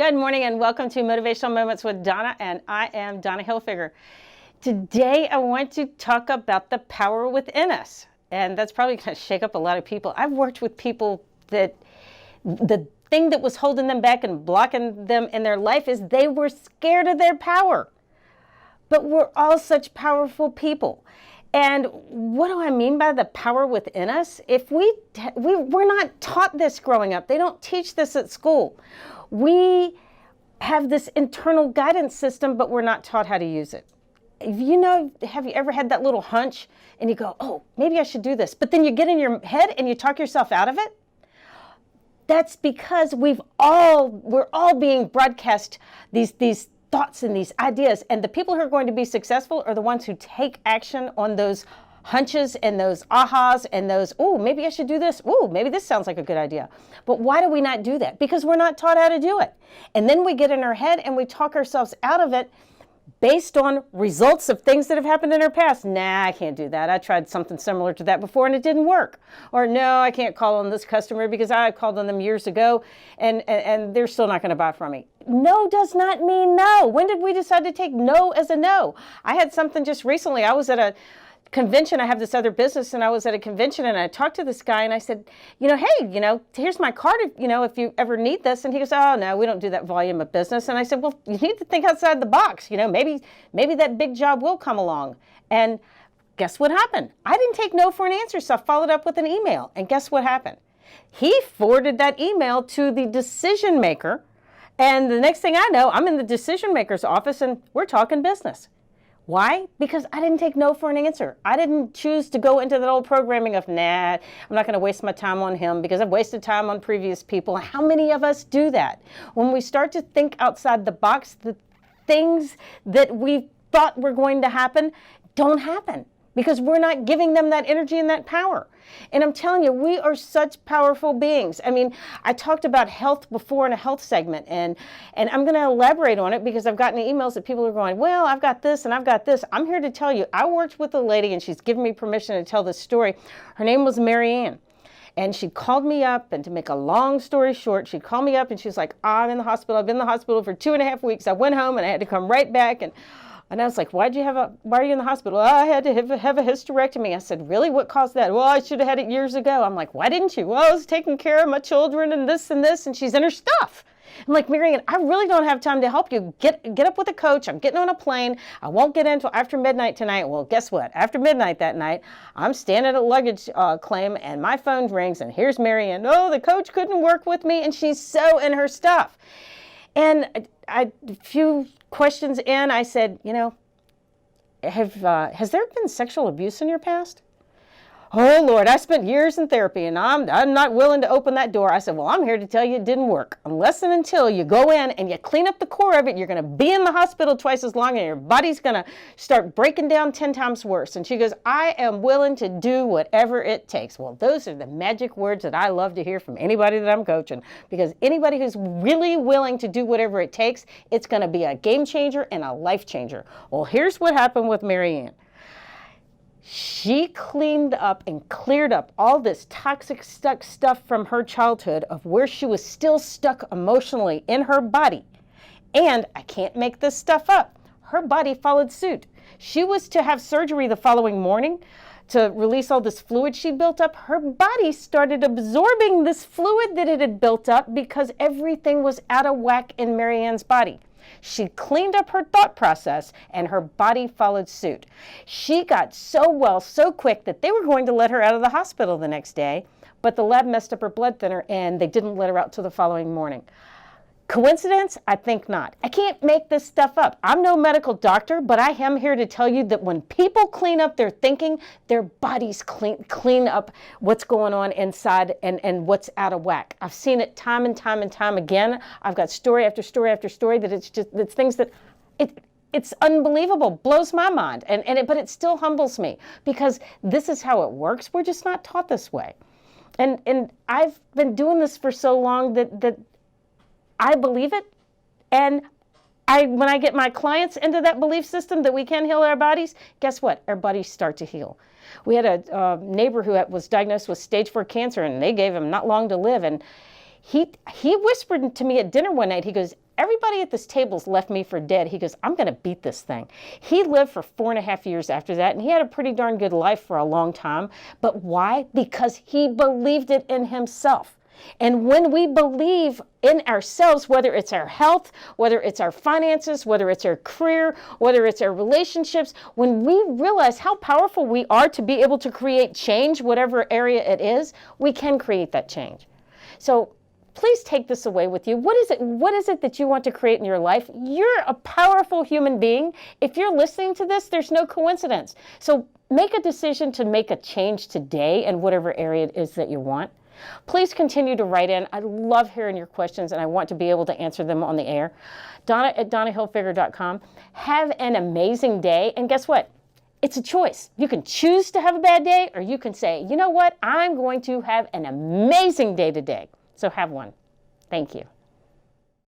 Good morning and welcome to Motivational Moments with Donna, and I am Donna Hilfiger. Today I want to talk about the power within us, and that's probably going to shake up a lot of people. I've worked with people that the thing that was holding them back and blocking them in their life is they were scared of their power. But we're all such powerful people. And what do I mean by the power within us? If we're not taught this growing up, they don't teach this at school. We have this internal guidance system, but we're not taught how to use it. Have you ever had that little hunch and you go, oh, maybe I should do this, but then you get in your head and you talk yourself out of it? That's because we're all being broadcast these thoughts and these ideas, and the people who are going to be successful are the ones who take action on those hunches and those ahas and those, oh, maybe I should do this. Oh, maybe this sounds like a good idea. But why do we not do that? Because we're not taught how to do it. And then we get in our head and we talk ourselves out of it based on results of things that have happened in our past. Nah, I can't do that. I tried something similar to that before and it didn't work. Or no, I can't call on this customer because I called on them years ago and they're still not going to buy from me. No does not mean no. When did we decide to take no as a no? I had something just recently. I was at a convention. I have this other business, and I was at a convention and I talked to this guy and I said, hey, here's my card, if you ever need this. And he goes, oh no, we don't do that volume of business. And I said, well, you need to think outside the box. Maybe that big job will come along. And guess what happened? I didn't take no for an answer. So I followed up with an email, and guess what happened? He forwarded that email to the decision maker. And the next thing I know, I'm in the decision maker's office and we're talking business. Why? Because I didn't take no for an answer. I didn't choose to go into that old programming of, nah, I'm not going to waste my time on him because I've wasted time on previous people. How many of us do that? When we start to think outside the box, the things that we thought were going to happen don't happen because we're not giving them that energy and that power. And I'm telling you, we are such powerful beings. I mean, I talked about health before in a health segment, and I'm going to elaborate on it because I've gotten emails that people are going, well, I've got this and I've got this. I'm here to tell you, I worked with a lady and she's given me permission to tell this story. Her name was Mary Ann. And she called me up, and to make a long story short, she called me up and she's like, I'm in the hospital. I've been in the hospital for 2.5 weeks. I went home and I had to come right back. And I was like, why are you in the hospital? Oh, I had to have a hysterectomy. I said, really? What caused that? Well, I should have had it years ago. I'm like, why didn't you? Well, I was taking care of my children and this and this, and she's in her stuff. I'm like, Marianne, I really don't have time to help you. Get up with a coach. I'm getting on a plane. I won't get in until after midnight tonight. Well, guess what? After midnight that night, I'm standing at luggage claim, and my phone rings, and here's Marianne. Oh, the coach couldn't work with me, and she's so in her stuff. And a few questions in, I said, has there been sexual abuse in your past? Oh, Lord, I spent years in therapy, and I'm not willing to open that door. I said, well, I'm here to tell you it didn't work. Unless and until you go in and you clean up the core of it, you're going to be in the hospital twice as long, and your body's going to start breaking down 10 times worse. And she goes, I am willing to do whatever it takes. Well, those are the magic words that I love to hear from anybody that I'm coaching, because anybody who's really willing to do whatever it takes, it's going to be a game changer and a life changer. Well, here's what happened with Mary Ann. She cleaned up and cleared up all this toxic stuff from her childhood of where she was still stuck emotionally in her body. And I can't make this stuff up. Her body followed suit. She was to have surgery the following morning to release all this fluid she built up. Her body started absorbing this fluid that it had built up because everything was out of whack in Mary Ann's body. She cleaned up her thought process, and her body followed suit. She got so well so quick that they were going to let her out of the hospital the next day, but the lab messed up her blood thinner, and they didn't let her out till the following morning. Coincidence? I think not. I can't make this stuff up. I'm no medical doctor, but I am here to tell you that when people clean up their thinking, their bodies clean up what's going on inside and what's out of whack. I've seen it time and time and time again. I've got story after story after story that it's things that it's unbelievable, blows my mind, but it still humbles me because this is how it works. We're just not taught this way. And I've been doing this for so long that I believe it, and when I get my clients into that belief system that we can heal our bodies, guess what? Our bodies start to heal. We had a neighbor who was diagnosed with stage 4 cancer, and they gave him not long to live, and he whispered to me at dinner one night, he goes, everybody at this table's left me for dead. He goes, I'm going to beat this thing. He lived for 4.5 years after that, and he had a pretty darn good life for a long time. But why? Because he believed it in himself. And when we believe in ourselves, whether it's our health, whether it's our finances, whether it's our career, whether it's our relationships, when we realize how powerful we are to be able to create change, whatever area it is, we can create that change. So please take this away with you. What is it that you want to create in your life? You're a powerful human being. If you're listening to this, there's no coincidence. So make a decision to make a change today in whatever area it is that you want. Please continue to write in. I love hearing your questions, and I want to be able to answer them on the air. Donna@DonnaHillFigure.com. Have an amazing day, and guess what? It's a choice. You can choose to have a bad day, or you can say, you know what? I'm going to have an amazing day today. So have one. Thank you.